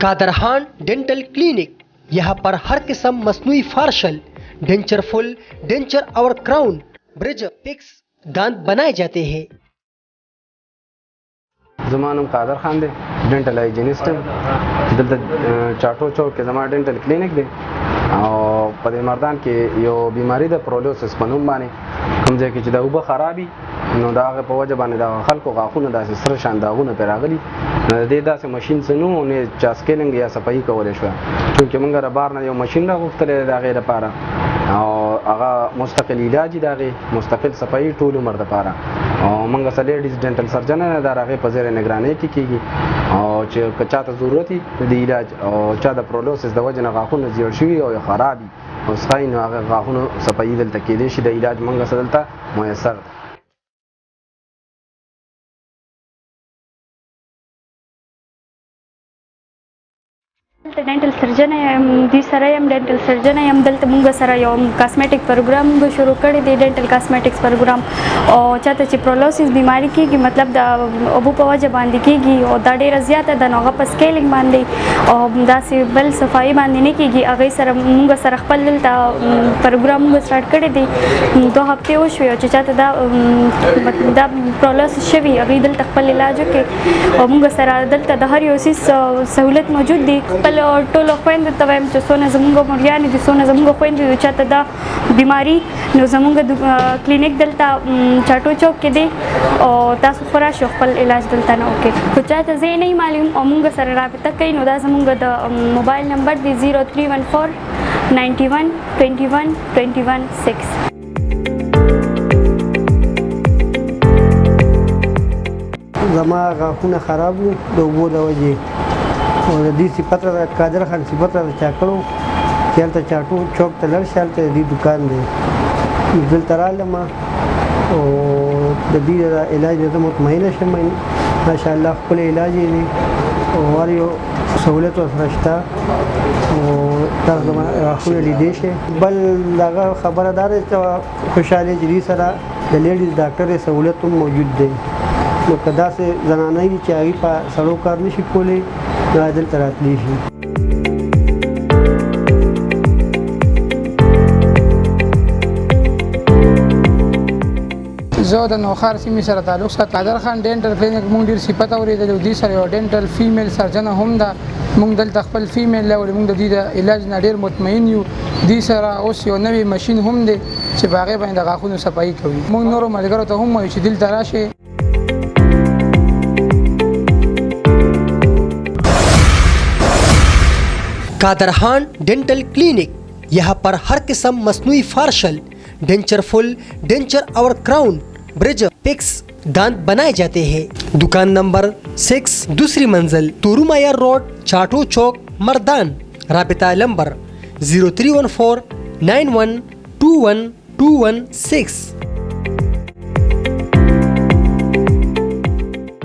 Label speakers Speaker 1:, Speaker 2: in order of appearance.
Speaker 1: कादरहान dental clinic, यहाँ पर हर किस्म मसनूई फार्शल, डेंचर फुल, डेंचर और क्राउन, ब्रिज, पिक्स दांत बनाए जाते हैं।
Speaker 2: ज़मानुम कादर खान दे, डेंटल हाइजीनिस्ट दलते चाटो चौक के ज़मा डेंटल क्लिनिक दे और पदे मर्दान के यो बीमारी द प्रोलोसिस पनुम बाने कमजे की जदा उबा खराबी नो दागे په وجه باندې دا خلکو غاښونه داسې سره شان داغونه پر راغلي د دې داسې ماشين سنو نه چا سکیلینګ یا صفائی کولای شو چې موږ را بار نه یو ماشين راغوښتل دا غیر لپاره او هغه مستقل علاج داغه مستقل صفائی ټول عمر لپاره او موږ سره لیډیز ډنټل سرجن نه دا راغه په زیر نگرانی کې کیږي او چې کچا ته ضرورت دی علاج او چا د پرولوسس د وجه نه غاښونه زیړ شوی او خرابي او ساين هغه غاښونه صفائی دلته کې دي چې د علاج موږ سره دلته میسر
Speaker 3: डेंटल सर्जन یم دی سره یم ډنټل سرجن یم دلته مونږ سره یو کاسمیټک پروګرام شروع کړی دی ډنټل کاسمیټکس پروګرام او چاته چې پرولوسس بیماری کیږي مطلب د ابو په وجه باندې کیږي او دا ډیره زیاته د نوغه په سکیلینګ باندې او داسې بل صفائی باندې نه کیږي هغه سره مونږ سره خپل دلته پروګرام سٹارټ کړی دی 2 هفته وشوي چې چاته دا پرولوسس شوی هغه دلته خپل علاج کوي او مونږ سره دلته د هر یو سیس سہولت موجود دی خپل ټولو خويندو ته وایم چې څونه زموږ مریانې دي څونه زموږ خویندې دي چاته دا بیماری نو زموږ کلینیک دلته چاټو چوک کې دی او تاسو خورا شو خپل علاج دلته نه وکړئ خو چاته زه نه معلوم او موږ سره رابطه کوي نو دا زموږ د موبایل نمبر دی 0314 91 21 21 6
Speaker 4: زما غاښونه خراب وو د اوبو د وجې او د دې صفت را قادر خان صفت را چا کړو چې هلته چاټو چوک ته لاړ شي هلته د دې دوکان دی دلته رالم او د دې علاج نه مطمئنه شم ماشاءالله خپل علاج دی او هر یو سهولت ورسره شته او تاسو زما غاښونه لیدی شئ بل دغه خبره دا ده چې خوشحالي چې دې سره د لیډیز ډاکټر سهولت هم موجود دی نو که داسې زنانه دي چې هغوی په سړو کار نه شي کولی نو دلته راتلی شي
Speaker 5: زه د نوخار سیمې سره تعلق ساتم قادر خان ډنټل کلینک مونږ ډېر صفت اورېدلی دې سره یو ډنټل فیمیل سرجن هم ده مونږ دلته خپل فیمیل راوړي مونږ د دې د علاج نه ډېر مطمئن یو دې سره اوس یو نوی ماشین هم دی چې په هغې باندې د غاښونو صفایي کوي مونږ نورو ملګرو ته هم وایو چې دلته راشئ
Speaker 1: कादरहान डेंटल क्लिनिक, यहाँ पर हर किस्म मसनूई फार्शल, डेंचर फुल, डेंचर और क्राउन, ब्रिज, पिक्स दांत बनाए जाते हैं। दुकान नंबर 6 दूसरी मंजिल तुरुमाया रोड चाटो चौक मर्दान। राबिता नंबर 0314 91 21 216।